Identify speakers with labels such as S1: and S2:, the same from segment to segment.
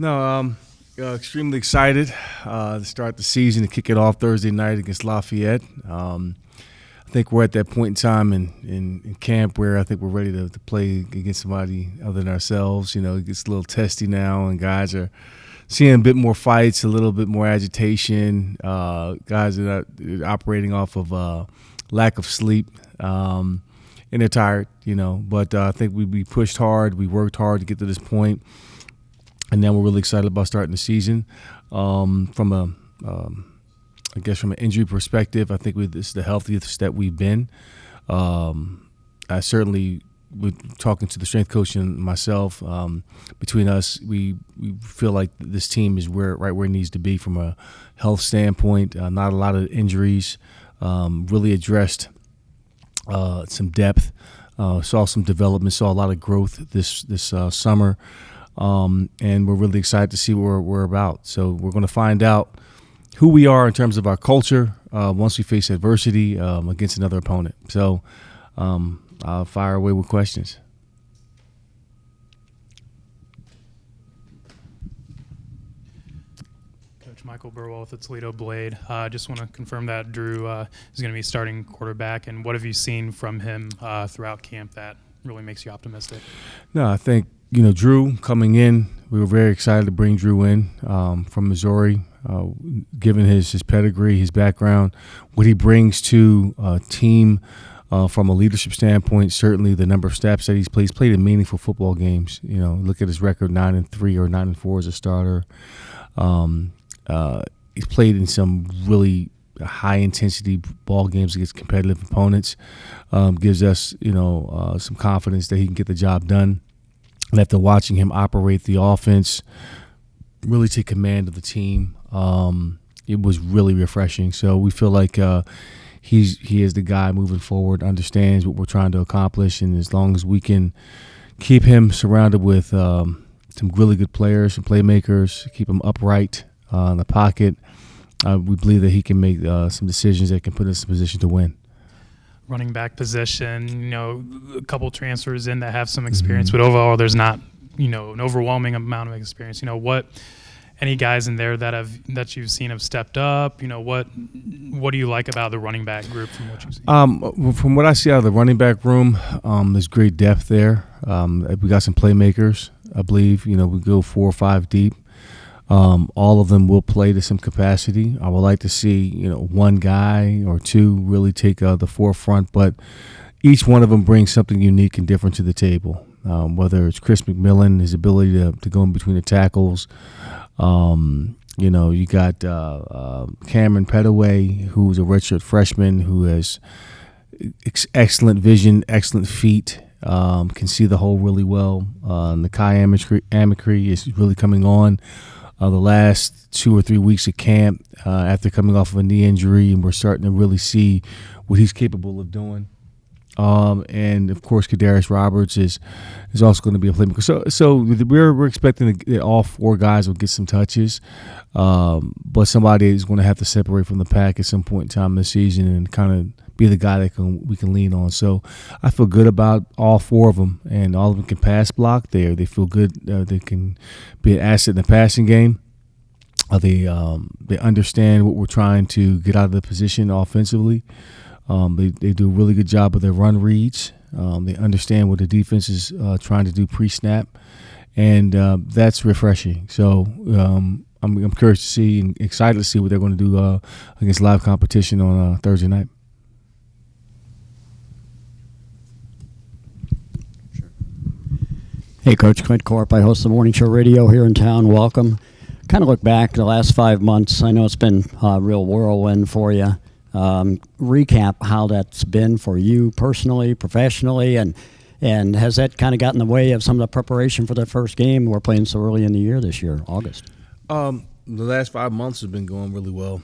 S1: No, extremely excited to start the season, to kick it off Thursday night against Lafayette. I think we're at that point in time in camp where I think we're ready to play against somebody other than ourselves. You know, it gets a little testy now, and guys are seeing a bit more fights, a little bit more agitation. Guys are operating off of lack of sleep, and they're tired, you know. But I think we pushed hard. We worked hard to get to this point. And now we're really excited about starting the season. From an injury perspective, I think this is the healthiest that we've been. I certainly, with talking to the strength coach and myself, between us, we feel like this team is right where it needs to be from a health standpoint. Not a lot of injuries. Really addressed some depth. Saw some development. Saw a lot of growth this summer. And we're really excited to see where we're about. So we're going to find out who we are in terms of our culture once we face adversity against another opponent. So I'll fire away with questions.
S2: Coach Michael Burwell with the Toledo Blade. Just want to confirm that Drew is going to be starting quarterback. And what have you seen from him throughout camp that really makes you optimistic?
S1: No, I think, Drew coming in, we were very excited to bring Drew in from Missouri, given his pedigree, his background, what he brings to a team from a leadership standpoint. Certainly the number of snaps that he's played. He's played in meaningful football games. Look at his record, 9-3 or 9-4 as a starter. He's played in some really high-intensity ball games against competitive opponents. Gives us, some confidence that he can get the job done. And after watching him operate the offense, really take command of the team, it was really refreshing. So we feel like he is the guy moving forward, understands what we're trying to accomplish, and as long as we can keep him surrounded with some really good players and playmakers, keep him upright in the pocket, we believe that he can make some decisions that can put us in a position to win.
S2: Running back position, a couple transfers in that have some experience, but overall there's not, an overwhelming amount of experience. Any guys in there that you've seen have stepped up? What do you like about the running back group from what you've seen?
S1: From what I see out of the running back room, there's great depth there. We got some playmakers, I believe. We go 4 or 5 deep. All of them will play to some capacity. I would like to see, one guy or two really take the forefront, but each one of them brings something unique and different to the table. Whether it's Chris McMillan, his ability to go in between the tackles. You got Cameron Petaway, who's a redshirt freshman who has excellent vision, excellent feet, can see the hole really well. Nakai Amicree is really coming on. The last 2 or 3 weeks of camp after coming off of a knee injury, and we're starting to really see what he's capable of doing. And of course, Kadarius Roberts is also going to be a playmaker. So we're expecting that all 4 guys will get some touches, but somebody is going to have to separate from the pack at some point in time this season and kind of be the guy that we can lean on. So I feel good about all 4 of them, and all of them can pass block. They feel good. They can be an asset in the passing game. They understand what we're trying to get out of the position offensively. They do a really good job of their run reads. They understand what the defense is trying to do pre-snap, and that's refreshing. So I'm curious to see and excited to see what they're going to do against live competition on Thursday night.
S3: Hey, Coach Clint Corp. I host the Morning Show Radio here in town. Welcome. Kind of look back the last 5 months. I know it's been a real whirlwind for you. Recap how that's been for you personally, professionally, and has that kind of gotten in the way of some of the preparation for that first game? We're playing so early in the year this year, August.
S1: The last 5 months have been going really well.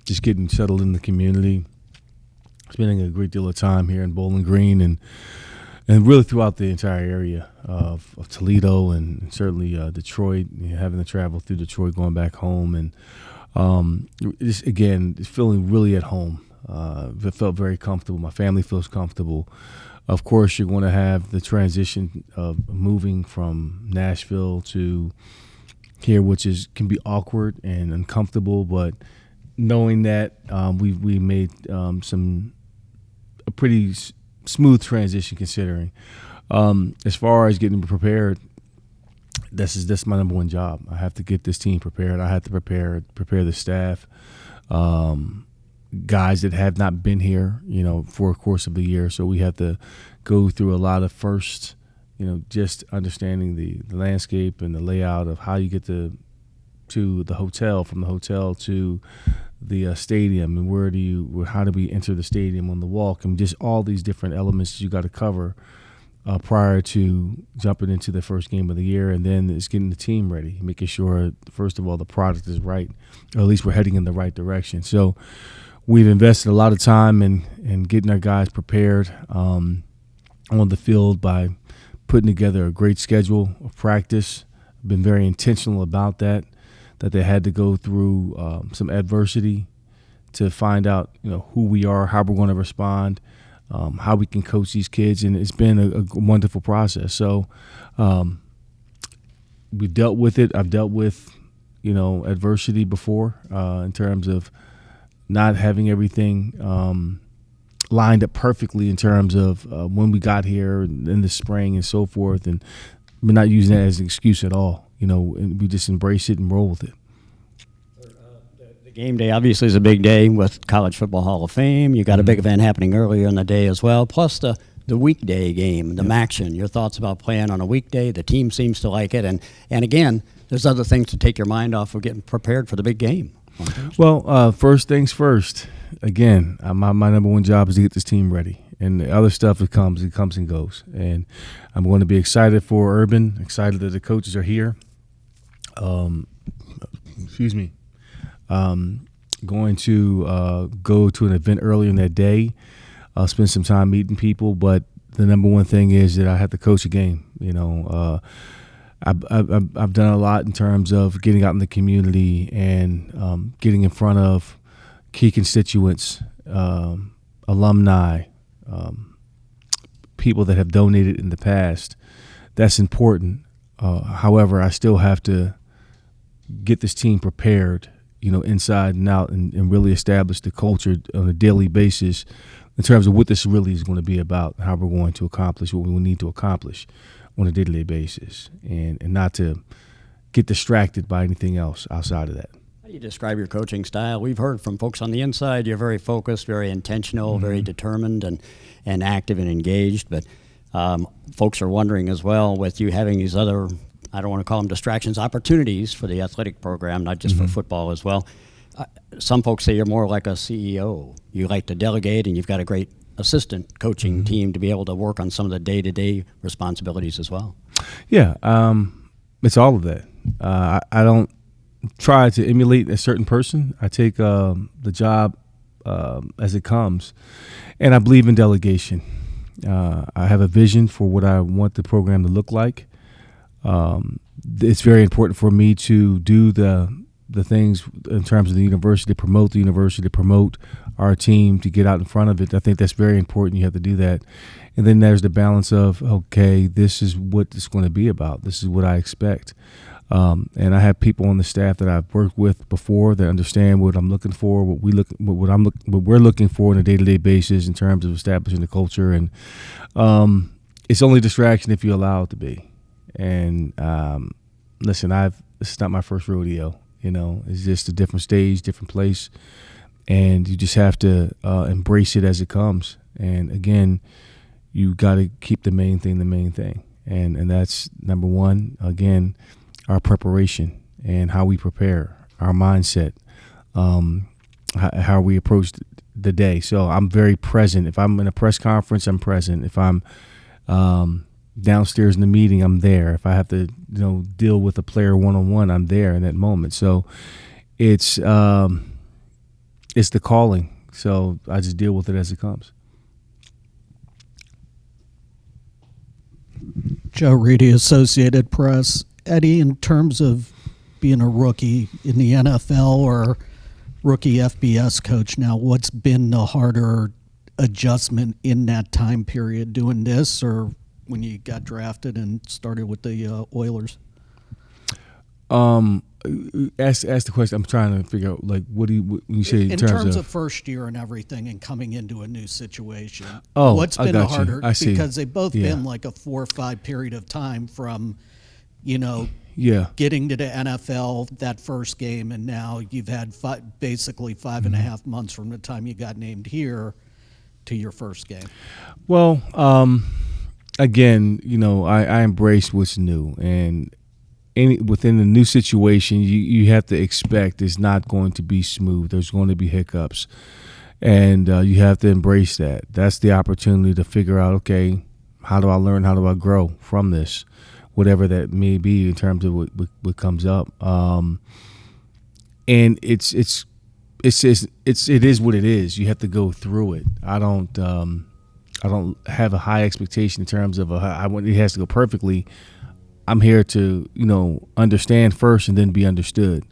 S1: Just getting settled in the community, spending a great deal of time here in Bowling Green and really throughout the entire area of Toledo and certainly Detroit, having to travel through Detroit, going back home, and just feeling really at home. It felt very comfortable. My family feels comfortable. Of course, you're going to have the transition of moving from Nashville to here, which can be awkward and uncomfortable, but knowing that we made a pretty smooth transition considering. As far as getting prepared, that's my number one job. I have to get this team prepared. I have to prepare the staff, guys that have not been here, for a course of the year. So we have to go through a lot of first, just understanding the landscape and the layout of how you get to the hotel, from the hotel to the stadium, and how do we enter the stadium on the walk, and just all these different elements you got to cover prior to jumping into the first game of the year. And then it's getting the team ready, making sure, first of all, the product is right, or at least we're heading in the right direction. So we've invested a lot of time in getting our guys prepared on the field by putting together a great schedule of practice. I've been very intentional about that they had to go through some adversity to find out, who we are, how we're going to respond, how we can coach these kids, and it's been a wonderful process. So we dealt with it. I've dealt with, adversity before in terms of not having everything lined up perfectly in terms of when we got here in the spring and so forth, and we're not using that as an excuse at all. And we just embrace it and roll with it.
S3: The game day obviously is a big day with College Football Hall of Fame. You got a big event happening earlier in the day as well, plus the weekday game, the MACtion. Your thoughts about playing on a weekday? The team seems to like it, and again, there's other things to take your mind off of getting prepared for the big game.
S1: Well, first things first. Again, my number one job is to get this team ready. And the other stuff, it comes and goes. And I'm going to be excited for Urban, excited that the coaches are here. Going to go to an event earlier in that day. I'll spend some time meeting people, but the number one thing is that I have to coach a game. I've done a lot in terms of getting out in the community and getting in front of key constituents, alumni, people that have donated in the past. That's important. However, I still have to get this team prepared, inside and out, and really establish the culture on a daily basis in terms of what this really is going to be about, how we're going to accomplish what we need to accomplish on a day-to-day basis, and not to get distracted by anything else outside of that.
S3: How do you describe your coaching style? We've heard from folks on the inside you're very focused, very intentional, very determined, and active and engaged. But folks are wondering as well, with you having these other, I don't want to call them distractions, opportunities for the athletic program, not just for football as well. Some folks say you're more like a CEO. You like to delegate, and you've got a great assistant coaching team to be able to work on some of the day-to-day responsibilities as well.
S1: Yeah, it's all of that. I don't try to emulate a certain person. I take the job as it comes, and I believe in delegation. I have a vision for what I want the program to look like. It's very important for me to do the things in terms of the university, to promote the university, to promote our team, to get out in front of it. I think that's very important. You have to do that. And then there's the balance of, okay, this is what it's going to be about. This is what I expect. And I have people on the staff that I've worked with before that understand what I'm looking for, what we're looking for on a day-to-day basis in terms of establishing the culture. And it's only distraction if you allow it to be. And listen, this is not my first rodeo. It's just a different stage, different place, and you just have to embrace it as it comes. And again, you got to keep the main thing, and that's number one. Again, our preparation and how we prepare, our mindset, how we approach the day. So I'm very present. If I'm in a press conference, I'm present. If I'm downstairs in the meeting, I'm there. If I have to, deal with a player one-on-one, I'm there in that moment. So it's the calling. So I just deal with it as it comes.
S4: Joe Reedy, Associated Press. Eddie, in terms of being a rookie in the NFL or rookie FBS coach now, what's been the harder adjustment in that time period, doing this or when you got drafted and started with the Oilers?
S1: Ask the question. I'm trying to figure out, like, what when you say
S4: in terms of first year and everything and coming into a new situation?
S1: Oh,
S4: what's
S1: I
S4: been
S1: got you.
S4: harder?
S1: I see.
S4: Because they've both
S1: Yeah.
S4: been like a 4 or 5 period of time from,
S1: Yeah.
S4: getting to the NFL, that first game, and now you've had basically 5.5 months from the time you got named here to your first game.
S1: Well, again, I embrace what's new, and within the new situation, you have to expect it's not going to be smooth. There's going to be hiccups, and you have to embrace that. That's the opportunity to figure out, okay, how do I learn? How do I grow from this? Whatever that may be in terms of what comes up. And it is what it is. You have to go through it. I don't have a high expectation in terms of it has to go perfectly. I'm here to, understand first and then be understood.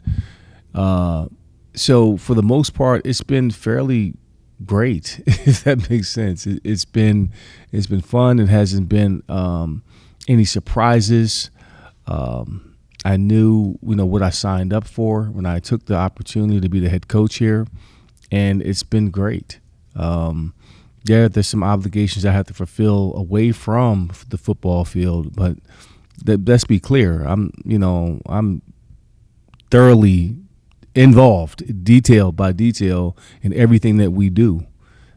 S1: So for the most part, it's been fairly great, if that makes sense. It's been fun. It hasn't been any surprises. I knew, what I signed up for when I took the opportunity to be the head coach here, and it's been great. There's some obligations I have to fulfill away from the football field, but let's be clear. I'm thoroughly involved, detail by detail, in everything that we do.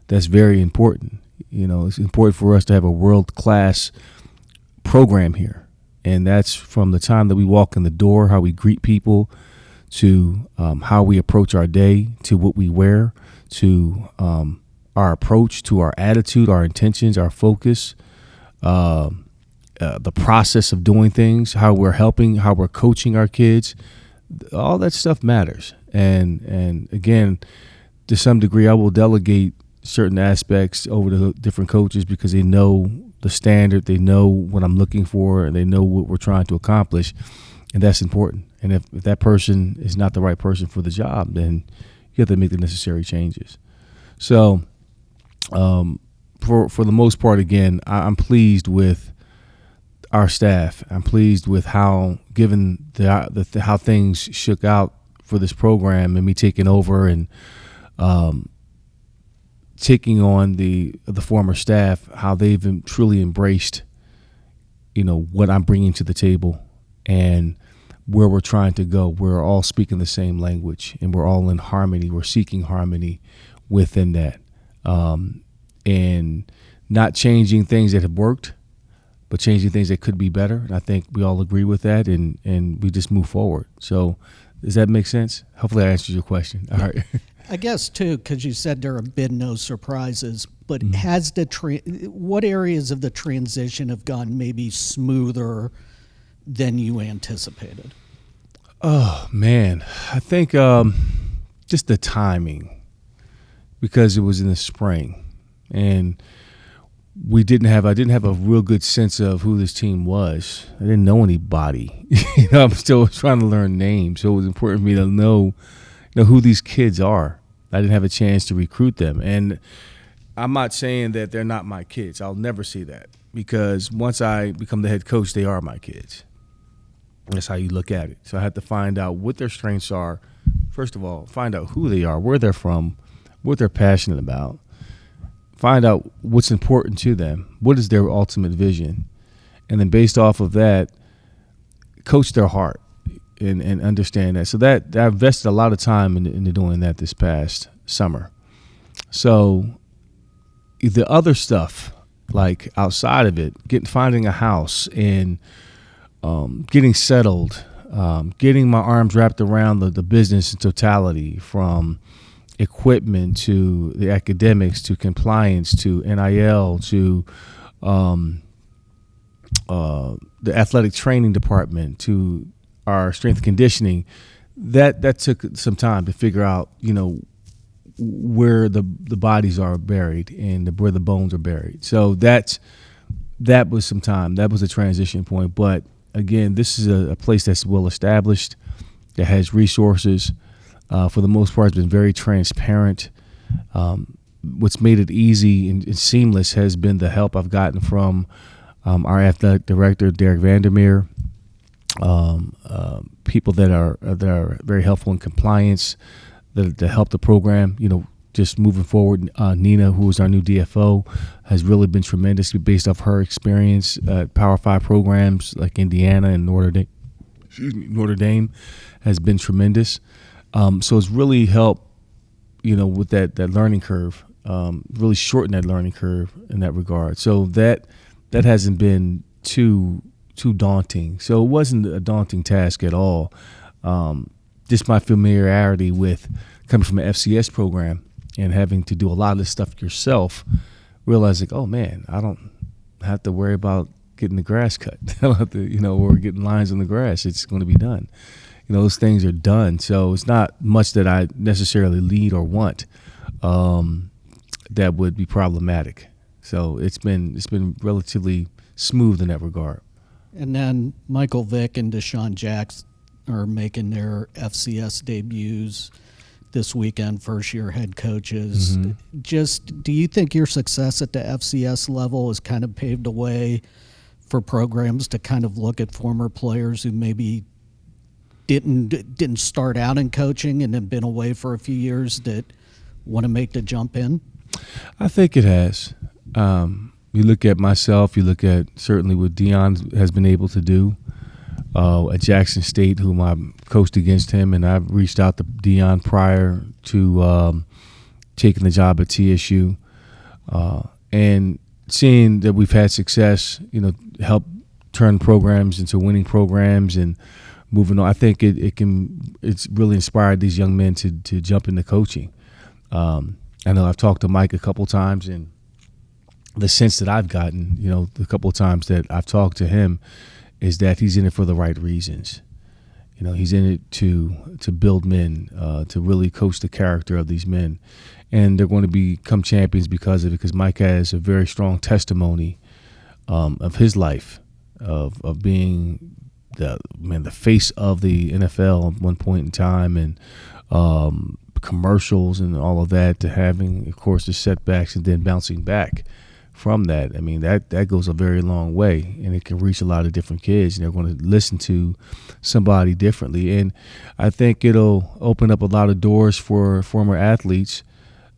S1: That's very important. It's important for us to have a world-class program here, and that's from the time that we walk in the door, how we greet people, to how we approach our day, to what we wear, to our approach, to our attitude, our intentions, our focus, the process of doing things, how we're helping, how we're coaching our kids. All that stuff matters. And again, to some degree, I will delegate certain aspects over to different coaches because they know the standard, they know what I'm looking for, and they know what we're trying to accomplish, and that's important. And if that person is not the right person for the job, then you have to make the necessary changes. So for the most part, again, I'm pleased with our staff. I'm pleased with how, given how things shook out for this program and me taking over and taking on the former staff, how they've truly embraced, what I'm bringing to the table and where we're trying to go. We're all speaking the same language, and we're all in harmony. We're seeking harmony within that, and not changing things that have worked, but changing things that could be better. And I think we all agree with that, and we just move forward. So does that make sense? Hopefully I answered your question. All right.
S4: I guess, too, because you said there have been no surprises, but has what areas of the transition have gone maybe smoother than you anticipated?
S1: Oh, man. I think just the timing, because it was in the spring, and I didn't have a real good sense of who this team was. I didn't know anybody. I'm still trying to learn names, so it was important for me to know who these kids are. I didn't have a chance to recruit them. And I'm not saying that they're not my kids. I'll never see that, because once I become the head coach, they are my kids. That's how you look at it. So I had to find out what their strengths are. First of all, find out who they are, where they're from, what they're passionate about. Find out what's important to them. What is their ultimate vision? And then based off of that, coach their heart and understand that. So that I invested a lot of time into doing that this past summer. So the other stuff, like outside of it, finding a house and getting settled, getting my arms wrapped around the business in totality, from equipment to the academics to compliance to NIL to the athletic training department to our strength and conditioning. That took some time to figure out, where the bodies are buried and where the bones are buried. So that was some time. That was a transition point. But again, this is a place that's well established, that has resources. For the most part, it's been very transparent. What's made it easy and seamless has been the help I've gotten from our athletic director, Derek Vandermeer, people that are very helpful in compliance that help the program. Just moving forward, Nina, who is our new DFO, has really been tremendous based off her experience at Power 5 programs like Indiana and Notre Dame has been tremendous. So it's really helped, with that learning curve, really shorten that learning curve in that regard. So that hasn't been too daunting. So it wasn't a daunting task at all. Just my familiarity with coming from an FCS program and having to do a lot of this stuff yourself, realizing, oh man, I don't have to worry about getting the grass cut. I don't have to, or getting lines on the grass. It's going to be done. Those things are done. So it's not much that I necessarily lead or want that would be problematic. So it's been relatively smooth in that regard.
S4: And then Michael Vick and Deshaun Jackson are making their FCS debuts this weekend, first-year head coaches.
S1: Mm-hmm.
S4: Just, do you think your success at the FCS level has kind of paved a way for programs to kind of look at former players who maybe didn't start out in coaching and have been away for a few years that want to make the jump in?
S1: I think it has. You look at myself, you look at certainly what Deion has been able to do at Jackson State, whom I coached against him, and I've reached out to Deion prior to taking the job at TSU. And seeing that we've had success, help turn programs into winning programs and moving on, I think it's really inspired these young men to jump into coaching. I know I've talked to Mike a couple times, and the sense that I've gotten, the couple of times that I've talked to him, is that he's in it for the right reasons. He's in it to build men, to really coach the character of these men. And they're going to become champions because of it, because Mike has a very strong testimony of his life, of being the face of the NFL at one point in time, and commercials and all of that, to having, of course, the setbacks and then bouncing back from that. I mean, that goes a very long way, and it can reach a lot of different kids, and they're going to listen to somebody differently. And I think it'll open up a lot of doors for former athletes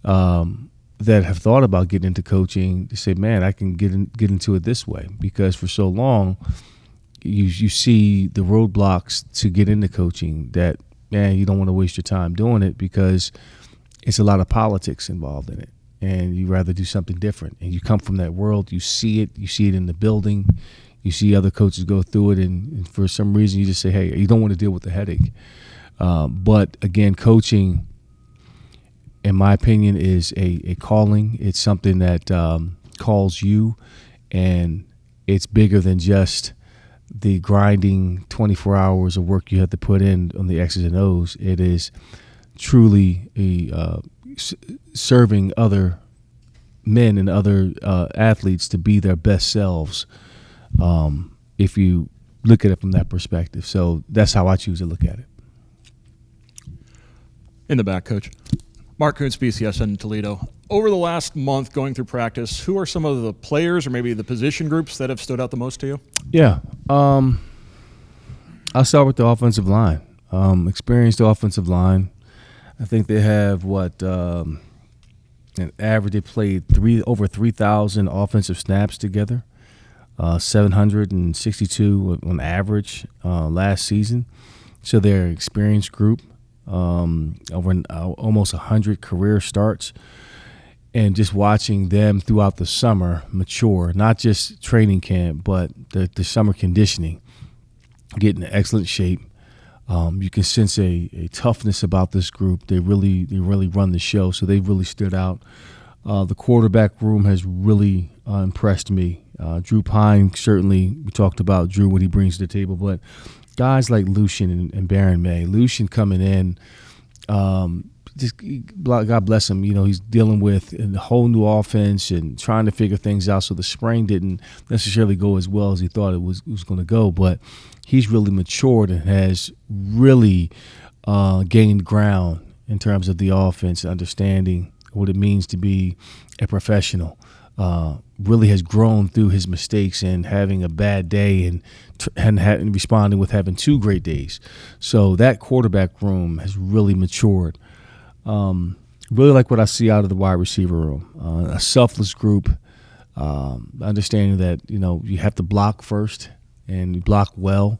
S1: that have thought about getting into coaching to say, man, I can get into it this way. Because for so long, you see the roadblocks to get into coaching that, man, you don't want to waste your time doing it because it's a lot of politics involved in it. And you rather do something different. And you come from that world, you see it in the building, you see other coaches go through it, and for some reason you just say, hey, you don't want to deal with the headache. But again, coaching, in my opinion, is a calling. It's something that calls you, and it's bigger than just the grinding 24 hours of work you have to put in on the X's and O's. It is truly serving other men and other athletes to be their best selves, if you look at it from that perspective. So that's how I choose to look at it.
S5: In the back, Coach. Mark Kuntz, BCSN in Toledo. Over the last month going through practice, who are some of the players or maybe the position groups that have stood out the most to you?
S1: Yeah. I'll start with the offensive line. Experienced offensive line. I think they have an average. They played over 3,000 offensive snaps together, 762 on average last season. So they're an experienced group, over almost 100 career starts, and just watching them throughout the summer mature, not just training camp, but the summer conditioning, get in excellent shape. You can sense a toughness about this group. They really run the show, so they've really stood out. The quarterback room has really impressed me. Drew Pine, certainly, we talked about Drew, what he brings to the table, but guys like Lucian and Baron May. Lucian coming in, just God bless him. He's dealing with a whole new offense and trying to figure things out. So the spring didn't necessarily go as well as he thought it was going to go, but he's really matured and has really gained ground in terms of the offense, understanding what it means to be a professional. really has grown through his mistakes and having a bad day and responding with having 2 great days. So that quarterback room has really matured. Really like what I see out of the wide receiver room. A selfless group, understanding that you have to block first and you block well.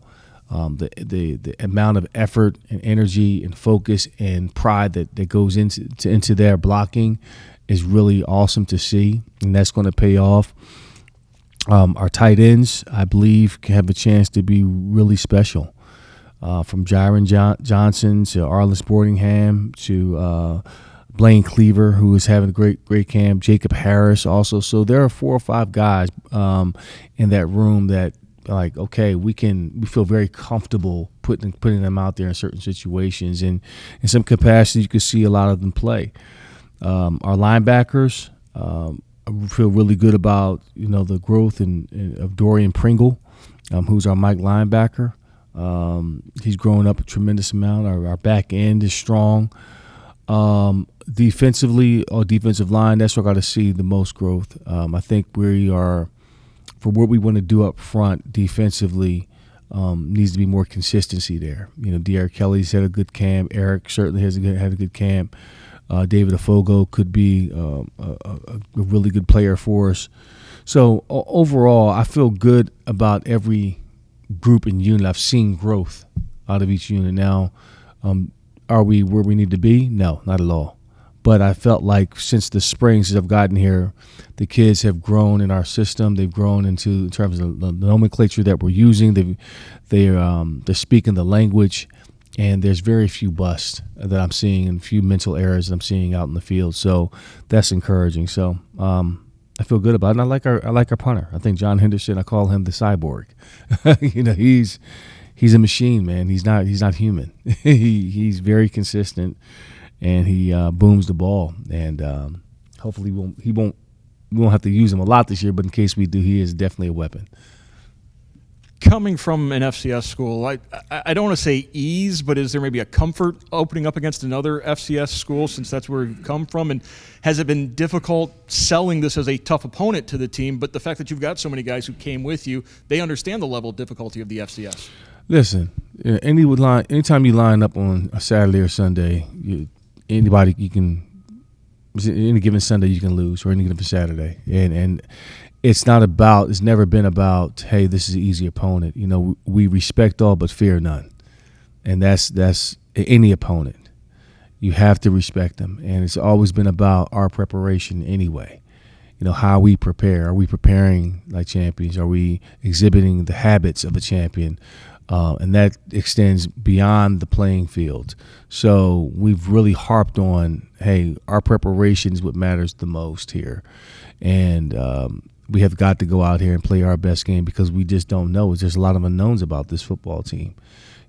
S1: The amount of effort and energy and focus and pride that goes into their blocking is really awesome to see, and that's going to pay off. Our tight ends, I believe, can have a chance to be really special. From Jaron Johnson to Arliss Boardingham to Blaine Cleaver, who is having a great camp. Jacob Harris also. So there are 4 or 5 guys in that room that, okay, we feel very comfortable putting them out there in certain situations, and in some capacity you can see a lot of them play. Our linebackers, I feel really good about the growth of Dorian Pringle, who's our Mike linebacker. He's grown up a tremendous amount. Our back end is strong. Defensively, or defensive line, that's where I got to see the most growth. I think we are, for what we want to do up front defensively, needs to be more consistency there. D'Eriq Kelly's had a good camp. Eric certainly had a good camp. David Afogo could be a really good player for us. So overall, I feel good about every group and unit. I've seen growth out of each unit. Now, are we where we need to be? No, not at all. But I felt like since the spring, since I've gotten here, the kids have grown in our system. They've grown in terms of the nomenclature that we're using. They're speaking the language, and there's very few busts that I'm seeing and few mental errors that I'm seeing out in the field. So that's encouraging. So I feel good about it. And I like our punter. I think John Henderson, I call him the cyborg. He's a machine, man. He's not human. He's very consistent, and he booms the ball. And hopefully we won't have to use him a lot this year, but in case we do, he is definitely a weapon.
S5: Coming from an FCS school, I don't want to say ease, but is there maybe a comfort opening up against another FCS school since that's where you've come from? And has it been difficult selling this as a tough opponent to the team, but the fact that you've got so many guys who came with you, they understand the level of difficulty of the FCS?
S1: Listen, anytime you line up on a Saturday or Sunday, any given Sunday you can lose, or any given Saturday. And it's never been about, hey, this is an easy opponent. We respect all but fear none. And that's any opponent. You have to respect them. And it's always been about our preparation anyway. How we prepare. Are we preparing like champions? Are we exhibiting the habits of a champion? And that extends beyond the playing field. So we've really harped on, hey, our preparation is what matters the most here. And we have got to go out here and play our best game because we just don't know. There's a lot of unknowns about this football team.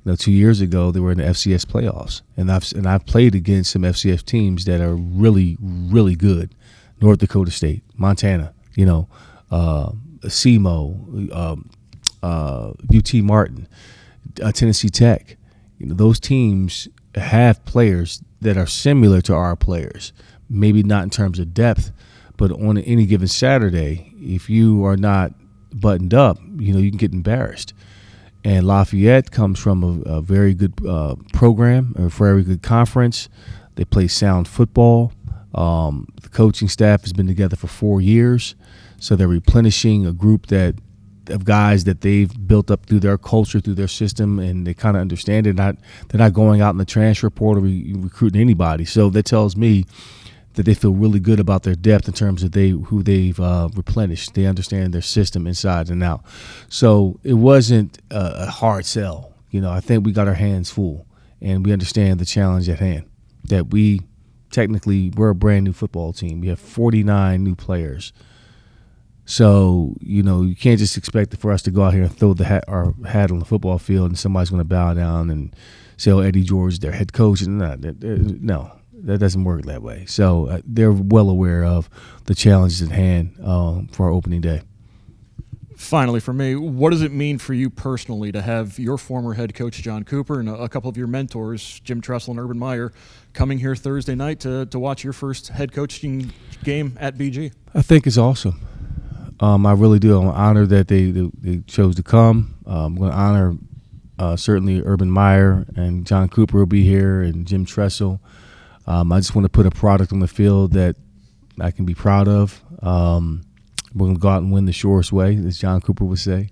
S1: 2 years ago, they were in the FCS playoffs. And I've played against some FCS teams that are really, really good. North Dakota State, Montana, SEMO, UT Martin, Tennessee Tech. Those teams have players that are similar to our players, maybe not in terms of depth, but on any given Saturday, if you are not buttoned up, you can get embarrassed. And Lafayette comes from a very good program, a very good conference. They play sound football. The coaching staff has been together for 4 years, so they're replenishing a group of guys that they've built up through their culture, through their system, and they kind of understand it. They're not going out in the transfer portal recruiting anybody. So that tells me that they feel really good about their depth in terms of who they've replenished. They understand their system inside and out. So it wasn't a hard sell. I think we got our hands full, and we understand the challenge at hand. That we're a brand new football team. We have 49 new players. So, you can't just expect for us to go out here and throw our hat on the football field and somebody's going to bow down and say, Eddie George, their head coach. No, that doesn't work that way. So they're well aware of the challenges at hand for our opening day.
S5: Finally, for me, what does it mean for you personally to have your former head coach, John Cooper, and a couple of your mentors, Jim Tressel and Urban Meyer, coming here Thursday night to watch your first head coaching game at BG?
S1: I think it's awesome. I really do. I'm honored that they chose to come. I'm going to honor certainly Urban Meyer and John Cooper will be here and Jim Tressel. I just want to put a product on the field that I can be proud of. We're going to go out and win the surest way, as John Cooper would say.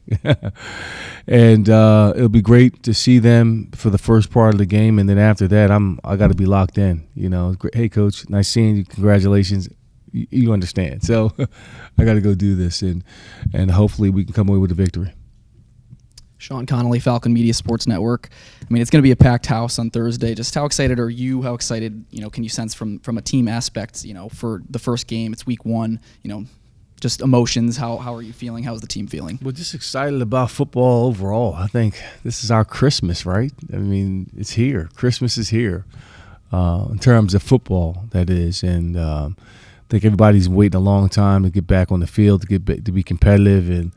S1: And it'll be great to see them for the first part of the game. And then after that, I got to be locked in. Hey, Coach, nice seeing you. Congratulations. You understand. So I got to go do this, and hopefully we can come away with a victory.
S6: Sean Connolly, Falcon Media Sports Network. I mean, it's going to be a packed house on Thursday. Just how excited are you? How excited, can you sense from a team aspect, for the first game? It's week 1, just emotions. How are you feeling? How's the team feeling?
S1: We're just excited about football overall. I think this is our Christmas, right? I mean, it's here. Christmas is here in terms of football, that is. And I think everybody's waiting a long time to get back on the field, to be competitive, and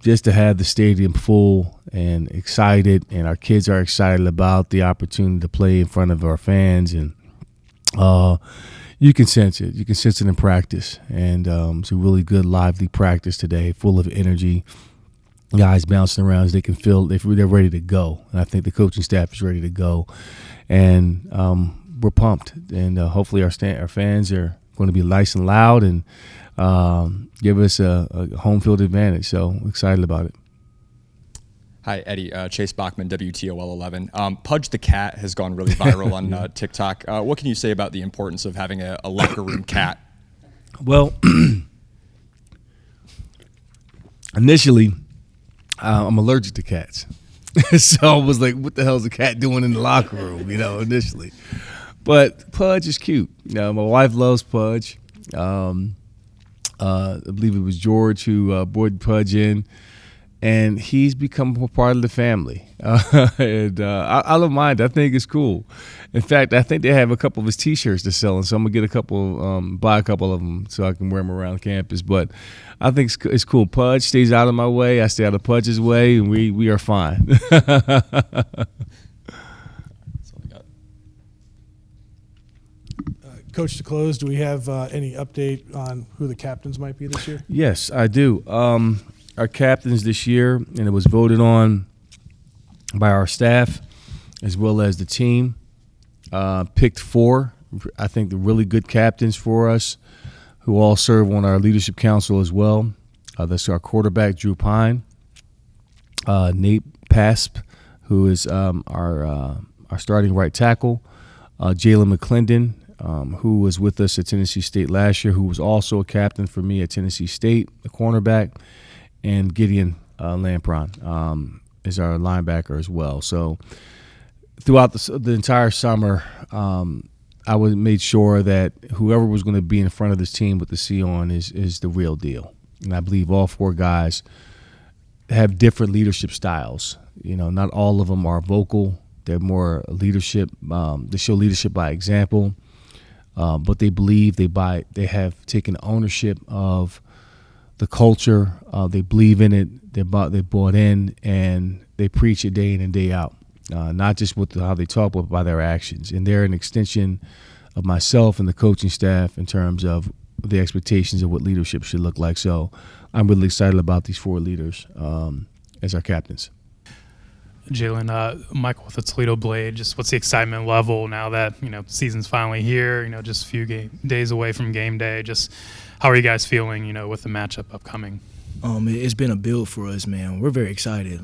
S1: just to have the stadium full and excited. And our kids are excited about the opportunity to play in front of our fans. And you can sense it. You can sense it in practice. And it's a really good, lively practice today, full of energy. Guys bouncing around as they can feel they're ready to go. And I think the coaching staff is ready to go. And we're pumped. And hopefully our fans are going to be nice and loud and give us a home field advantage. So excited about it.
S7: Hi, Eddie. Chase Bachman, WTOL 11. Pudge the cat has gone really viral on TikTok. What can you say about the importance of having a locker room cat?
S1: Well, initially, I'm allergic to cats. So I was like, what the hell is a cat doing in the locker room, initially. But Pudge is cute. My wife loves Pudge. I believe it was George who brought Pudge in. And he's become a part of the family. And I don't mind. I think it's cool. In fact, I think they have a couple of his T-shirts to sell, and so I'm going to get buy a couple of them so I can wear them around campus. But I think it's cool. Pudge stays out of my way. I stay out of Pudge's way, and we are fine.
S8: Coach, to close, do we have any update on who the captains might be this year?
S1: Yes, I do. Our captains this year, and it was voted on by our staff as well as the team, picked 4, I think, the really good captains for us who all serve on our leadership council as well. That's our quarterback, Drew Pine, Nate Pasp, who is our starting right tackle, Jalen McClendon, who was with us at Tennessee State last year, who was also a captain for me at Tennessee State, the cornerback, and Gideon Lampron is our linebacker as well. So throughout the entire summer, I made sure that whoever was going to be in front of this team with the C on is the real deal. And I believe all 4 guys have different leadership styles. Not all of them are vocal. They're more leadership. They show leadership by example. But they believe they have taken ownership of the culture. They believe in it. They bought in, and they preach it day in and day out. Not just with how they talk, but by their actions. And they're an extension of myself and the coaching staff in terms of the expectations of what leadership should look like. So I'm really excited about these 4 leaders as our captains.
S2: Jalen, Michael with the Toledo Blade, just what's the excitement level now that, season's finally here, just a few days away from game day? Just how are you guys feeling, with the matchup upcoming?
S9: It's been a build for us, man. We're very excited.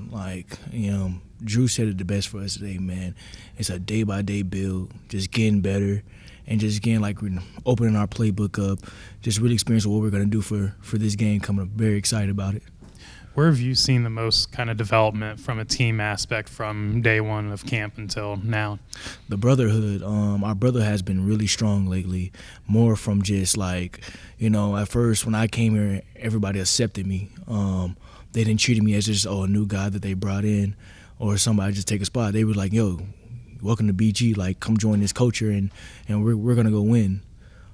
S9: Drew said it the best for us today, man. It's a day-by-day build, just getting better and just getting, opening our playbook up, just really experiencing what we're going to do for this game coming up. Very excited about it.
S2: Where have you seen the most kind of development from a team aspect from day 1 of camp until now?
S9: The brotherhood. Our brother has been really strong lately, more from just at first when I came here, everybody accepted me. They didn't treat me as just, a new guy that they brought in or somebody just take a spot. They were like, yo, welcome to BG, come join this culture and we're going to go win.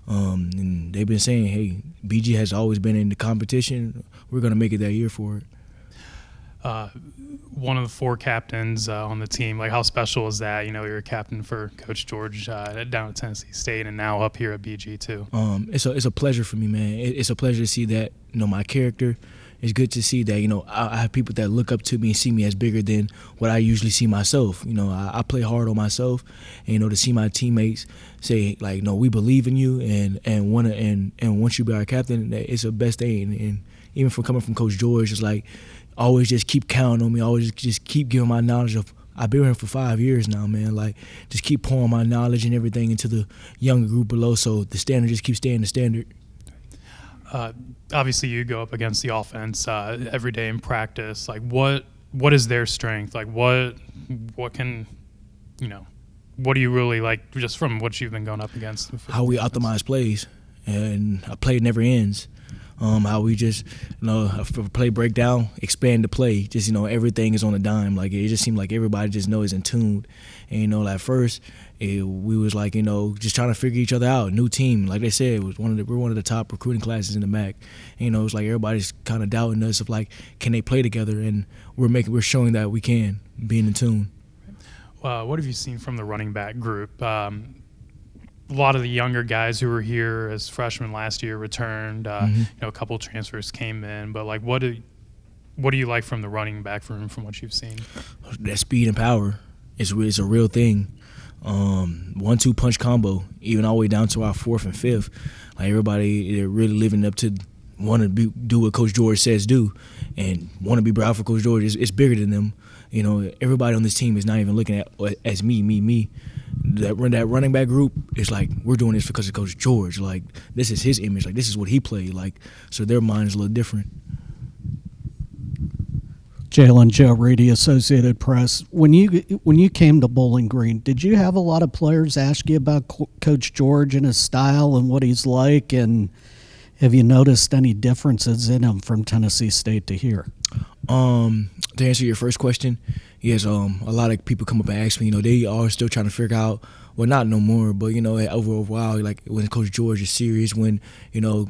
S9: And they've been saying, hey, BG has always been in the competition. We're going to make it that year for it.
S2: one of the 4 captains on the team. Like, how special is that? You know, you're a captain for Coach George down at Tennessee State and now up here at BG too.
S9: It's a pleasure for me, man. It's a pleasure to see that, you know, my character. It's good to see that, you know, I have people that look up to me and see me as bigger than what I usually see myself. You know, I play hard on myself, and, you know, to see my teammates say, like, no, we believe in you and once you be our captain, it's the best thing. And even from coming from Coach George, it's like, always just keep counting on me, always just keep giving my knowledge of. I've been here for 5 years now, man. Like, just keep pouring my knowledge and everything into the younger group below, so the standard just keeps staying the standard.
S2: Obviously, you go up against the offense every day in practice. Like, what is their strength? Like, what can, you know, what do you really like just from what you've been going up against?
S9: How we optimize plays, and a play never ends. How we just, you know, if a play breakdown, expand the play. Just, you know, everything is on a dime. Like, it just seemed like everybody just knows in tune. And, you know, at first, we was like, you know, just trying to figure each other out. New team, like they said, we're one of the top recruiting classes in the MAC. And, you know, it's like everybody's kind of doubting us of like, can they play together? And we're showing that we can, being in tune.
S2: What have you seen from the running back group? A lot of the younger guys who were here as freshmen last year returned. You know, a couple transfers came in, but like, what do you like from the running back room from what you've seen?
S9: That speed and power is a real thing. 1-2 punch combo, even all the way down to our 4th and 5th. Like, everybody, they're really living up to want to do what Coach George says do, and want to be proud for Coach George. It's bigger than them. You know, everybody on this team is not even looking at as me. That running back group is like, we're doing this because of Coach George. Like, this is his image. Like, this is what he played. Like, so their mind is a little different.
S4: Jalen Joe, Radio Associated Press. When you came to Bowling Green, did you have a lot of players ask you about Coach George and his style and what he's like? And have you noticed any differences in him from Tennessee State to here?
S9: To answer your first question, yes, a lot of people come up and ask me, you know, they are still trying to figure out, well, not no more, but, you know, over a while, like, when Coach George is serious, when, you know,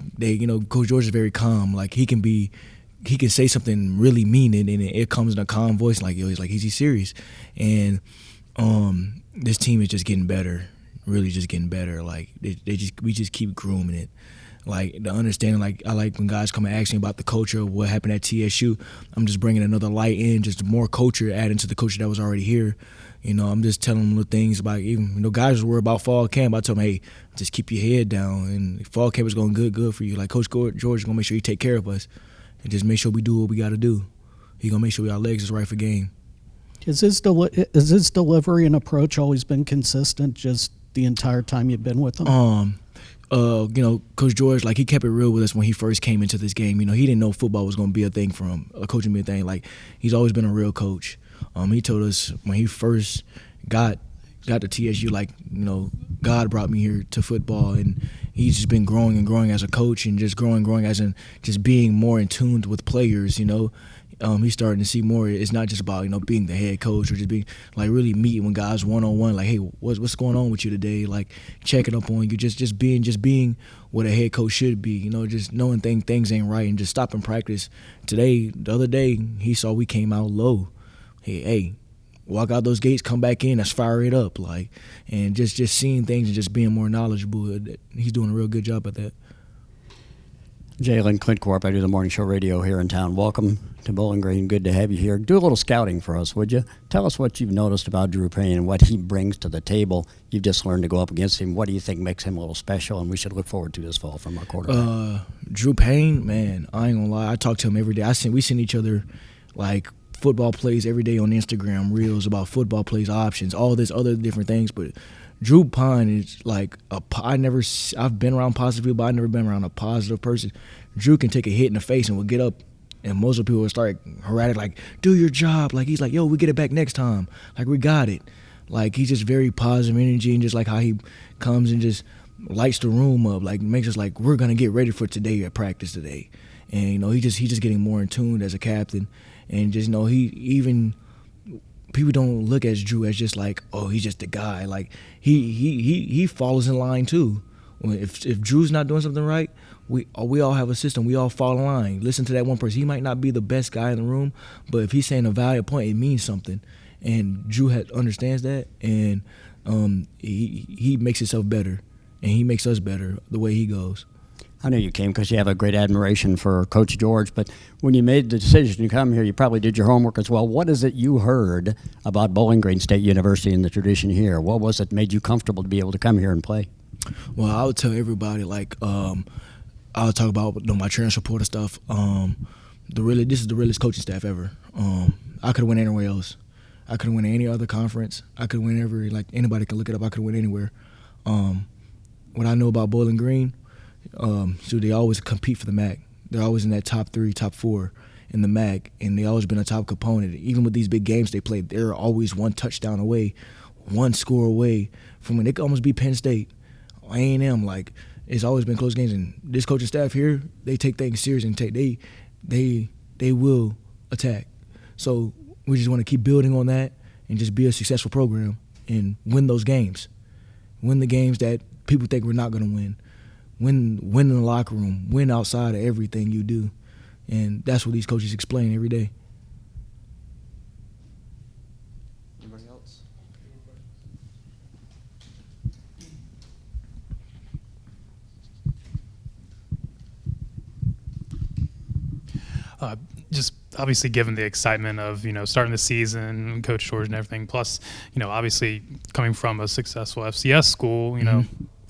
S9: Coach George is very calm. Like, he can say something really mean, and it comes in a calm voice, like, yo, he's serious. And this team is just getting better, really just getting better. Like, we just keep grooming it. Like, the understanding, like, I like when guys come and ask me about the culture of what happened at TSU. I'm just bringing another light in, just more culture adding to the culture that was already here. You know, I'm just telling them little things about, even, you know, guys were worried about fall camp. I told them, hey, just keep your head down, and fall camp is going good for you. Like, Coach George is going to make sure he take care of us and just make sure we do what we got to do. He's going to make sure our legs is right for game.
S4: Has his delivery and approach always been consistent just the entire time you've been with him?
S9: You know, Coach George, like, he kept it real with us when he first came into this game. You know, he didn't know football was going to be a thing for him, coaching be a thing. Like, he's always been a real coach. He told us when he first got to TSU, like, you know, God brought me here to football, and he's just been growing and growing as a coach, and just growing as in just being more in tune with players, you know. He's starting to see more. It's not just about, you know, being the head coach or just being, like, really meeting with guys one-on-one, like, hey, what's going on with you today? Like, checking up on you, just being what a head coach should be, you know, just knowing things ain't right and just stopping practice. The other day, he saw we came out low. Hey, walk out those gates, come back in, let's fire it up, like, and just seeing things and just being more knowledgeable. He's doing a real good job at that.
S3: Jalen Clint Corp, I do the morning show radio here in town. Welcome to Bowling Green. Good to have you here. Do a little scouting for us, would you? Tell us what you've noticed about Drew Payne and what he brings to the table. You've just learned to go up against him. What do you think makes him a little special and we should look forward to this fall from our quarterback?
S9: Drew Payne, man, I ain't gonna lie. I talk to him every day. we send each other, like, football plays every day on Instagram, reels about football plays, options, all this other different things, but Drew Payne is like I've been around positive people, but I've never been around a positive person. Drew can take a hit in the face and will get up, and most of the people will start erratic, like, do your job. Like, he's like, yo, we get it back next time. Like, we got it. Like, he's just very positive energy, and just like how he comes and just lights the room up, like, makes us like, we're going to get ready for today at practice today. And, you know, he's just getting more in tune as a captain. And just, you know, people don't look at Drew as just like, oh, he's just a guy. Like, he follows in line too. If Drew's not doing something right, we all have a system. We all fall in line. Listen to that one person. He might not be the best guy in the room, but if he's saying a valid point, it means something. And Drew understands that, and he makes himself better, and he makes us better the way he goes.
S3: I know you came because you have a great admiration for Coach George, but when you made the decision to come here, you probably did your homework as well. What is it you heard about Bowling Green State University and the tradition here? What was it made you comfortable to be able to come here and play?
S9: Well, I would tell everybody, like, I would talk about my transfer portal stuff. This is the realest coaching staff ever. I could have went anywhere else. I could have went to any other conference. I could win anybody can look it up. I could win anywhere. What I know about Bowling Green, so they always compete for the MAC. They're always in that top 3, top 4 in the MAC, and they always been a top component. Even with these big games they play, they're always one touchdown away, one score away from when they could almost beat Penn State. A&M, like, it's always been close games, and this coaching staff here, they take things serious and they will attack. So we just want to keep building on that and just be a successful program and win those games. Win the games that people think we're not going to win. Win in the locker room. Win outside of everything you do. And that's what these coaches explain every day.
S7: Anybody else?
S2: Just obviously given the excitement of, starting the season, Coach George and everything, plus, obviously coming from a successful FCS school,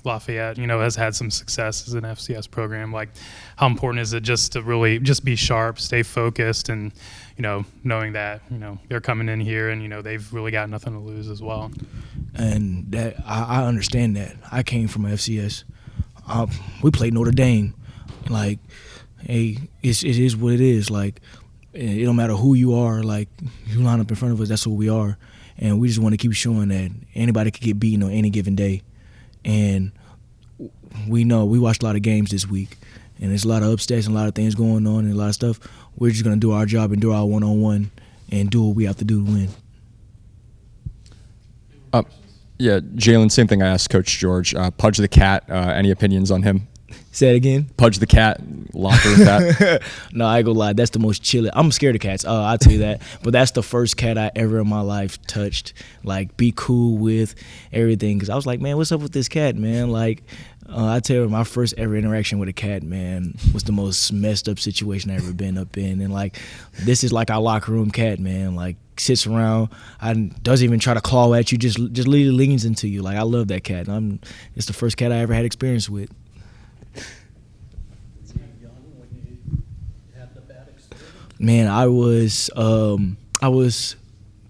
S2: Lafayette, has had some success as an FCS program. Like, how important is it just to really just be sharp, stay focused, and, knowing that, they're coming in here and, they've really got nothing to lose as well.
S9: And that I understand that. I came from FCS. We played Notre Dame. Like, hey, it is what it is. Like, it don't matter who you are. Like, you line up in front of us, that's who we are. And we just want to keep showing that anybody could get beaten on any given day. And we know we watched a lot of games this week, and there's a lot of upsets and a lot of things going on and a lot of stuff. We're just going to do our job and do our one-on-one and do what we have to do to win.
S7: Yeah, Jalen, same thing I asked Coach George. Pudge the Cat, any opinions on him?
S9: Say it again.
S7: Pudge the Cat, locker room cat.
S9: No, I ain't gonna lie. That's the most chilling. I'm scared of cats. I'll tell you that. But that's the first cat I ever in my life touched. Like, be cool with everything. Because I was like, man, what's up with this cat, man? Like, I tell you, my first ever interaction with a cat, man, was the most messed up situation I ever been up in. And, like, this is like our locker room cat, man. Like, sits around, doesn't even try to claw at you, just literally leans into you. Like, I love that cat. It's the first cat I ever had experience with. Man, I was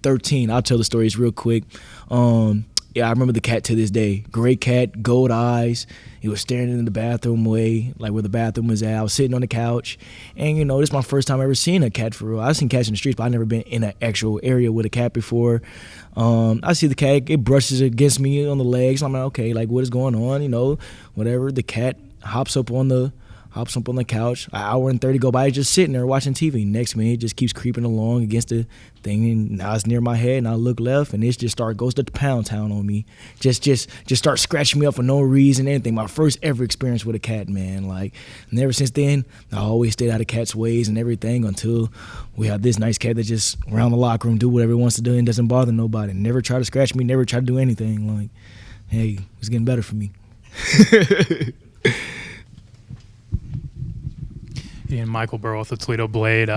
S9: 13. I'll tell the stories real quick. Yeah, I remember the cat to this day. Great cat, gold eyes. He was staring in the bathroom way, like where the bathroom was at. I was sitting on the couch, and this is my first time ever seeing a cat for real. I've seen cats in the streets, but I've never been in an actual area with a cat before. I see the cat, it brushes against me on the legs. I'm like, okay, like, what is going on? Whatever. The cat hops up on the couch. An hour and 30 go by, just sitting there watching TV. Next minute, it just keeps creeping along against the thing, and now it's near my head, and I look left, and it just goes to pound town on me. Just start scratching me up for no reason, anything. My first ever experience with a cat, man. Like, and ever since then, I always stayed out of cats' ways and everything until we have this nice cat that just around the locker room do whatever he wants to do and doesn't bother nobody. Never try to scratch me, never try to do anything. Like, hey, it's getting better for me.
S2: And Michael Burrow with the Toledo Blade.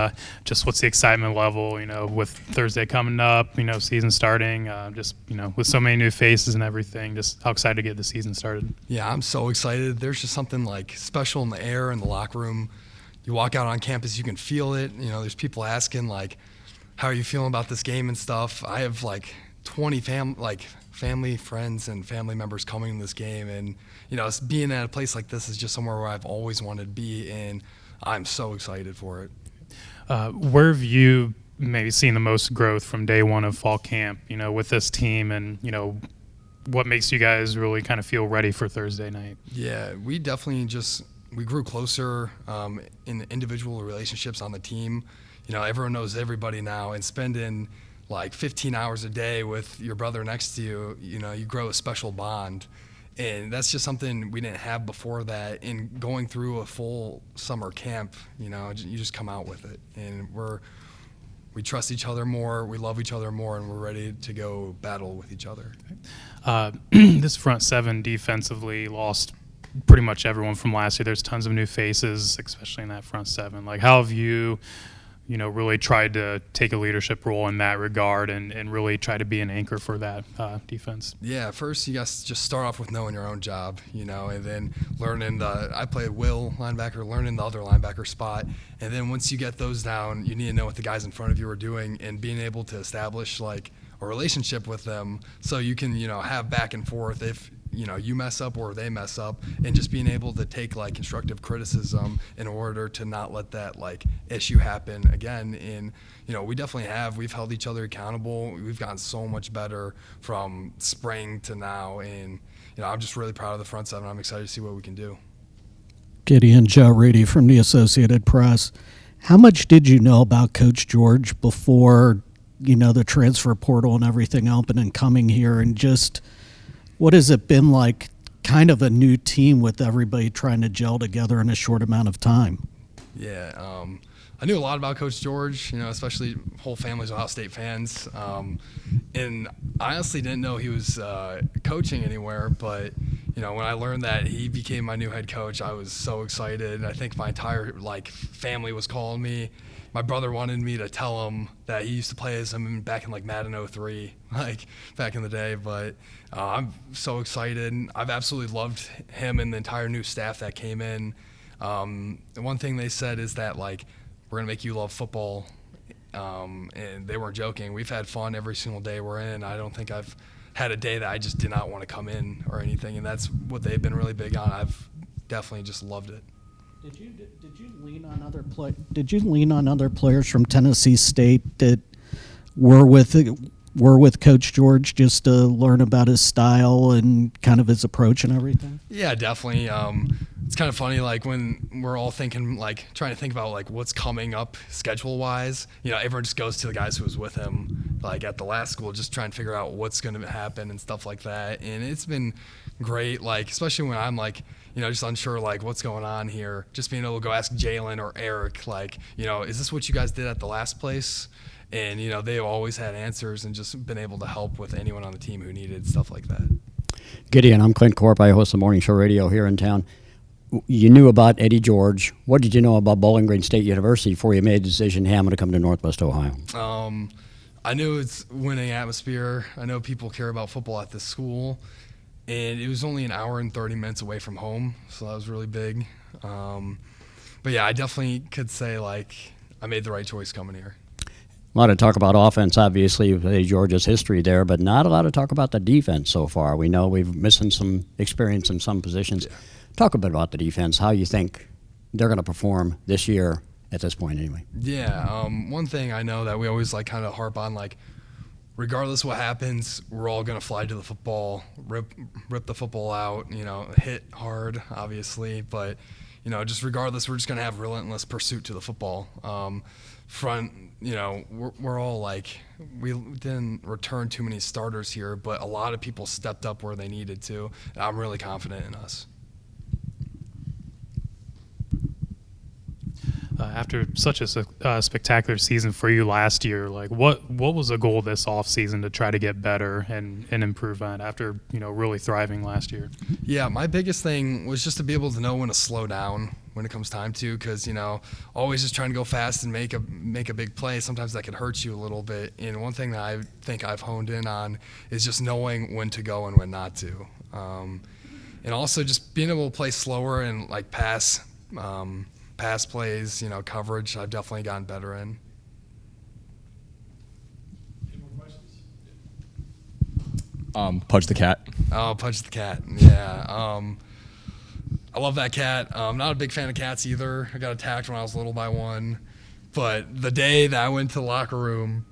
S2: Just what's the excitement level, with Thursday coming up, season starting, with so many new faces and everything, just how excited to get the season started.
S10: Yeah, I'm so excited. There's just something like special in the air in the locker room. You walk out on campus, you can feel it. There's people asking like, how are you feeling about this game and stuff? I have like 20 family, friends, and family members coming to this game. And, being at a place like this is just somewhere where I've always wanted to be, and I'm so excited for it.
S2: Where have you maybe seen the most growth from day one of fall camp, with this team, and, what makes you guys really kind of feel ready for Thursday night?
S10: Yeah, we definitely we grew closer in the individual relationships on the team. Everyone knows everybody now, and spending like 15 hours a day with your brother next to you, you grow a special bond. And that's just something we didn't have before that. And going through a full summer camp, you just come out with it. And we trust each other more, we love each other more, and we're ready to go battle with each other.
S2: This front seven defensively lost pretty much everyone from last year. There's tons of new faces, especially in that front seven. Like, how have you really tried to take a leadership role in that regard and really try to be an anchor for that defense?
S10: Yeah, first you guys just start off with knowing your own job, and then learning I played will linebacker, learning the other linebacker spot. And then once you get those down, you need to know what the guys in front of you are doing and being able to establish like a relationship with them so you can, have back and forth if, you mess up or they mess up, and just being able to take like constructive criticism in order to not let that like issue happen again. And, we've held each other accountable. We've gotten so much better from spring to now. And, I'm just really proud of the front seven. I'm excited to see what we can do.
S4: Gideon, Joe Reedy from the Associated Press. How much did you know about Coach George before, the transfer portal and everything open and coming here, and just what has it been like, kind of a new team with everybody trying to gel together in a short amount of time?
S10: Yeah, I knew a lot about Coach George, especially whole families of Ohio State fans. And I honestly didn't know he was coaching anywhere, but, when I learned that he became my new head coach, I was so excited. I think my entire family was calling me. My brother wanted me to tell him that he used to play as him back in Madden 03, back in the day. But I'm so excited. I've absolutely loved him and the entire new staff that came in. The one thing they said is that we're gonna make you love football, and they weren't joking. We've had fun every single day we're in. I don't think I've had a day that I just did not want to come in or anything, and that's what they've been really big on. I've definitely just loved it.
S4: Did you lean on other players from Tennessee State that were with Coach George just to learn about his style and kind of his approach and everything?
S10: Yeah, definitely. It's kind of funny, when we're all thinking, trying to think about what's coming up schedule wise. Everyone just goes to the guys who was with him, at the last school, just trying to figure out what's going to happen and stuff like that. And it's been great, especially when I'm just unsure what's going on here. Just being able to go ask Jalen or Eric, is this what you guys did at the last place? And they've always had answers and just been able to help with anyone on the team who needed stuff like that.
S3: Gideon, I'm Clint Corp. I host the Morning Show Radio here in town. You knew about Eddie George. What did you know about Bowling Green State University before you made the decision, hey, I'm going to come to Northwest Ohio?
S10: I knew it's winning atmosphere. I know people care about football at this school. And it was only an hour and 30 minutes away from home, so that was really big. But yeah, I definitely could say I made the right choice coming here.
S3: A lot of talk about offense, obviously, with Eddie George's history there, but not a lot of talk about the defense so far. We know we've missing some experience in some positions. Yeah. Talk a bit about the defense, how you think they're going to perform this year at this point anyway.
S10: Yeah, one thing I know that we always kind of harp on, regardless what happens, we're all going to fly to the football, rip the football out, hit hard, obviously. But, just regardless, we're just going to have relentless pursuit to the football. Front, we're all we didn't return too many starters here, but a lot of people stepped up where they needed to. And I'm really confident in us.
S2: After such a spectacular season for you last year, what was the goal this offseason to try to get better and improve on after really thriving last year?
S10: Yeah, my biggest thing was just to be able to know when to slow down when it comes time to, because always just trying to go fast and make a big play, sometimes that could hurt you a little bit. And one thing that I think I've honed in on is just knowing when to go and when not to, and also just being able to play slower and pass plays, coverage, I've definitely gotten better in.
S8: Any more questions?
S7: Pudge the cat.
S10: Oh, Pudge the cat. Yeah. I love that cat. I'm not a big fan of cats either. I got attacked when I was little by one. But the day that I went to the locker room,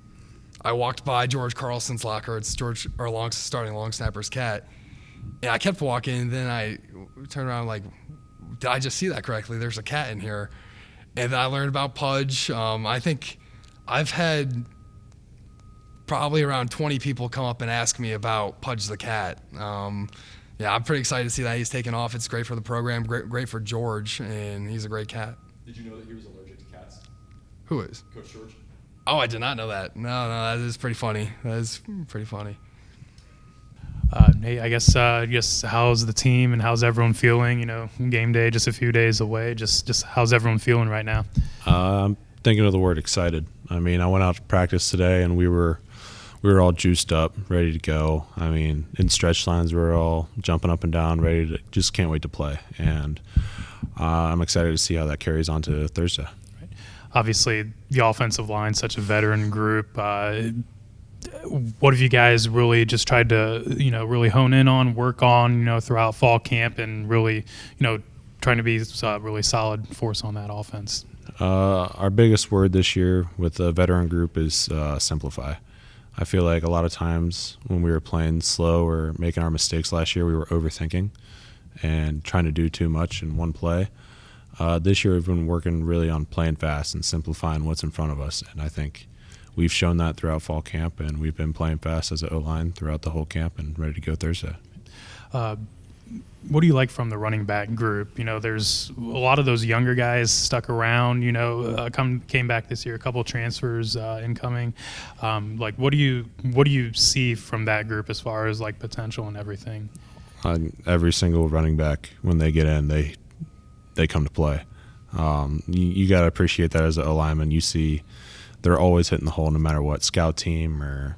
S10: I walked by George Carlson's locker. It's starting long snapper's cat. And I kept walking, and then I turned around did I just see that correctly? There's a cat in here. And then I learned about Pudge. I think I've had probably around 20 people come up and ask me about Pudge the cat. yeah, I'm pretty excited to see that he's taken off. It's great for the program, great for George, and he's a great cat.
S7: Did you know that he was allergic to cats?
S10: Who is?
S7: Coach George?
S10: Oh, I did not know that. No, that is pretty funny. That is pretty funny.
S2: Hey, I guess how's the team and how's everyone feeling? You know, game day just a few days away. Just how's everyone feeling right now?
S11: I'm thinking of the word excited. I mean, I went out to practice today and we were all juiced up, ready to go. I mean, in stretch lines, we were all jumping up and down, ready to just can't wait to play. And I'm excited to see how that carries on to Thursday.
S2: Right. Obviously, the offensive line, such a veteran group. What have you guys really just tried to, really hone in on, work on, throughout fall camp, and really, trying to be a really solid force on that offense?
S11: Our biggest word this year with the veteran group is simplify. I feel like a lot of times when we were playing slow or making our mistakes last year, we were overthinking and trying to do too much in one play. This year we've been working really on playing fast and simplifying what's in front of us, and I think we've shown that throughout fall camp, and we've been playing fast as an O-line throughout the whole camp and ready to go Thursday.
S2: What do you like from the running back group? There's a lot of those younger guys stuck around, came back this year, a couple transfers incoming. What do you see from that group as far as potential and everything?
S11: Every single running back, when they get in, they come to play. You got to appreciate that as an O-lineman. You see they're always hitting the hole no matter what. Scout team or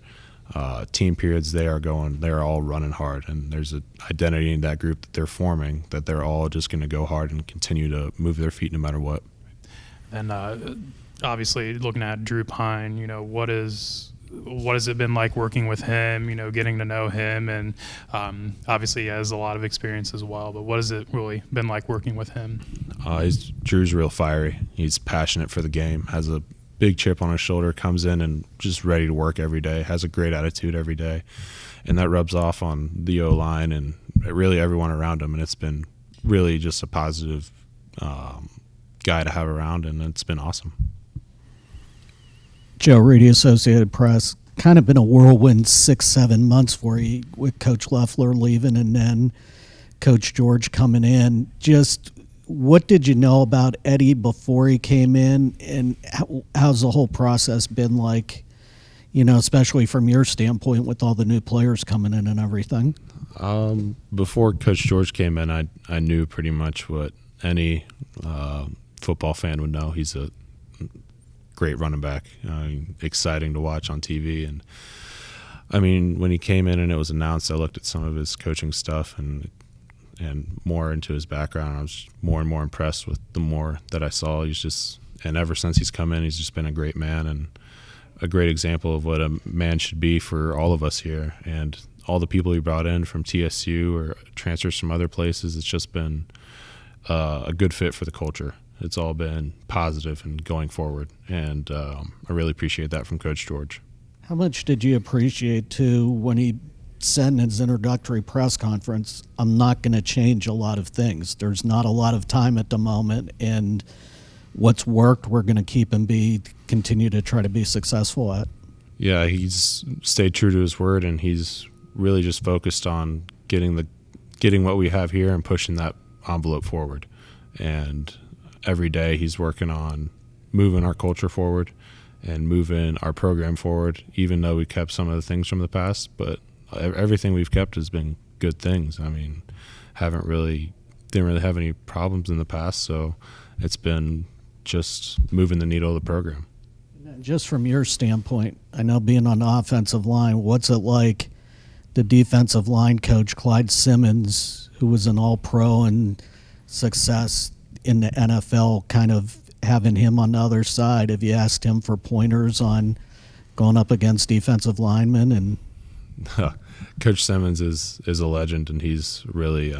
S11: team periods, they're all running hard, and there's an identity in that group that they're forming that they're all just going to go hard and continue to move their feet no matter what. And
S2: obviously, looking at Drew Pine, what has it been like working with him? Getting to know him, and obviously he has a lot of experience as well. But what has it really been like working with him?
S11: Drew's real fiery. He's passionate for the game. Has a big chip on his shoulder, comes in and just ready to work every day, has a great attitude every day, and that rubs off on the O-line and really everyone around him, and it's been really just a positive guy to have around, and it's been awesome.
S4: Joe Reedy, Associated Press, kind of been a whirlwind 6-7 months for you with Coach Loeffler leaving and then Coach George coming in. Just what did you know about Eddie before he came in, and how's the whole process been like, especially from your standpoint with all the new players coming in and everything?
S11: Before Coach George came in, I knew pretty much what any football fan would know. He's a great running back, exciting to watch on TV. And, I mean, when he came in and it was announced, I looked at some of his coaching stuff and more into his background. I was more and more impressed with the more that I saw. And ever since he's come in, he's just been a great man and a great example of what a man should be for all of us here. And all the people he brought in from TSU or transfers from other places, it's just been a good fit for the culture. It's all been positive and going forward. And I really appreciate that from Coach George.
S4: How much did you appreciate, too, when he said in his introductory press conference, I'm not going to change a lot of things. There's not a lot of time at the moment, and what's worked, we're going to keep and continue to try to be successful at.
S11: Yeah, he's stayed true to his word, and he's really just focused on getting what we have here and pushing that envelope forward. And every day he's working on moving our culture forward and moving our program forward, even though we kept some of the things from the past, but everything we've kept has been good things. I mean, didn't really have any problems in the past, so it's been just moving the needle of the program.
S4: Just from your standpoint, I know being on the offensive line, what's it like the defensive line coach, Clyde Simmons, who was an all-pro and success in the NFL, kind of having him on the other side? Have you asked him for pointers on going up against defensive linemen? And
S11: Coach Simmons is a legend, and he's really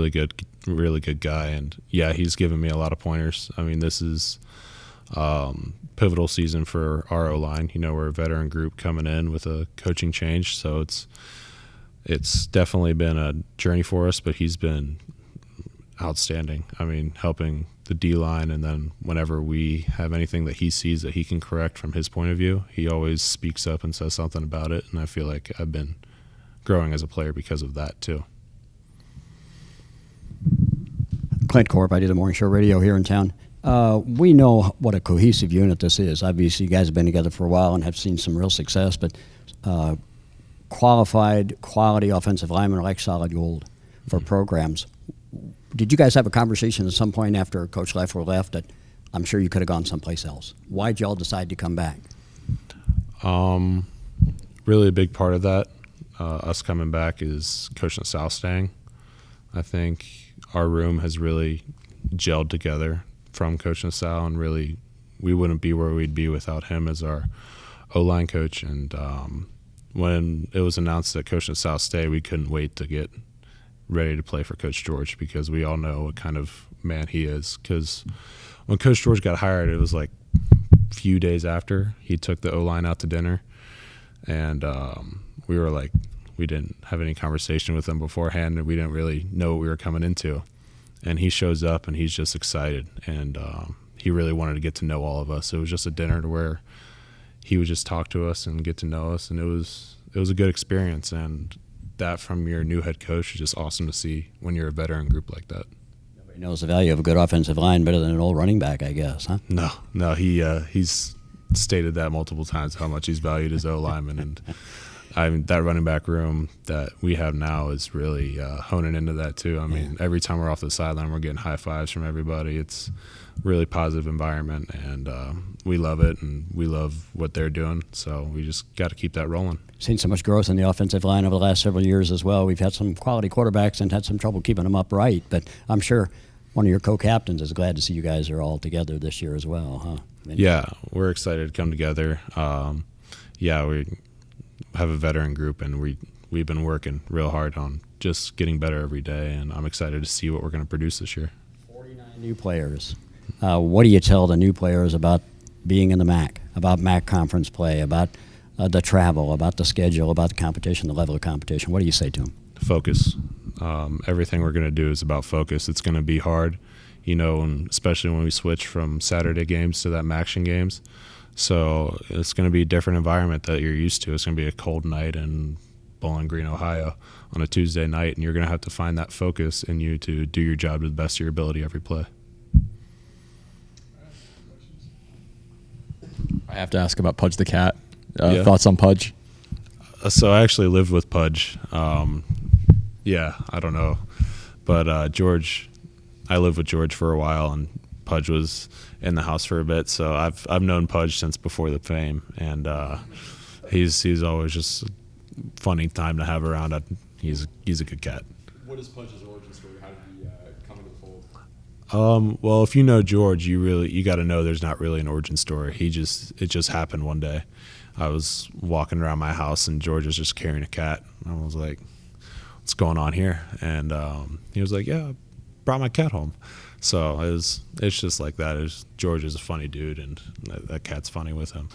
S11: good guy. And yeah, he's given me a lot of pointers. I mean, this is pivotal season for our O-line. We're a veteran group coming in with a coaching change, so it's definitely been a journey for us, but he's been outstanding. I mean, helping the D-line, and then whenever we have anything that he sees that he can correct from his point of view, he always speaks up and says something about it, and I feel like I've been growing as a player because of that too.
S3: Clint Corp. I do the morning show radio here in town. We know what a cohesive unit this is. Obviously, you guys have been together for a while and have seen some real success, but qualified, quality offensive linemen are like solid gold for programs. Did you guys have a conversation at some point after Coach Leffler left that I'm sure you could have gone someplace else? Why'd y'all decide to come back?
S11: Really a big part of that, us coming back, is Coach Nassau staying. I think our room has really gelled together from Coach Nassau, and really we wouldn't be where we'd be without him as our O-line coach. And when it was announced that Coach Nassau stayed, we couldn't wait to get ready to play for Coach George, because we all know what kind of man he is. Because when Coach George got hired, it was like a few days after he took the O-line out to dinner, and we were like, we didn't have any conversation with him beforehand, and we didn't really know what we were coming into. And he shows up, and he's just excited, and he really wanted to get to know all of us. It was just a dinner to where he would just talk to us and get to know us, and it was a good experience. And that from your new head coach is just awesome to see when you're a veteran group like that.
S3: Nobody knows the value of a good offensive line better than an old running back, I guess, huh?
S11: No, he's stated that multiple times, how much he's valued as O-lineman. And that running back room that we have now is really honing into that too. I mean, every time we're off the sideline, we're getting high fives from everybody. It's really positive environment, and we love it, and we love what they're doing. So we just got to keep that rolling.
S3: Seen so much growth in the offensive line over the last several years as well. We've had some quality quarterbacks and had some trouble keeping them upright, but I'm sure one of your co-captains is glad to see you guys are all together this year as well, huh?
S11: Yeah, we're excited to come together. We have a veteran group, and we've been working real hard on just getting better every day, and I'm excited to see what we're going to produce this year.
S3: 49 new players. What do you tell the new players about being in the MAC, about MAC conference play, about the travel, about the schedule, about the competition, the level of competition? What do you say to them?
S11: Focus. Everything we're going to do is about focus. It's going to be hard, and especially when we switch from Saturday games to that MACtion games. So it's going to be a different environment that you're used to. It's going to be a cold night in Bowling Green, Ohio on a Tuesday night, and you're going to have to find that focus in you to do your job to the best of your ability every play.
S7: I have to ask about Pudge the Cat. Thoughts on Pudge?
S11: So I actually lived with Pudge. I don't know. But George, I lived with George for a while, and Pudge was in the house for a bit. So I've known Pudge since before the fame, and he's always just a funny time to have around. He's a good cat.
S7: What is Pudge's origin story? How did he come into the fold?
S11: Well, if you know George, you got to know there's not really an origin story. It just happened one day. I was walking around my house, and George was just carrying a cat. I was like, what's going on here? And he was like, yeah, I brought my cat home. So it's just like that. George is a funny dude, and that cat's funny with him.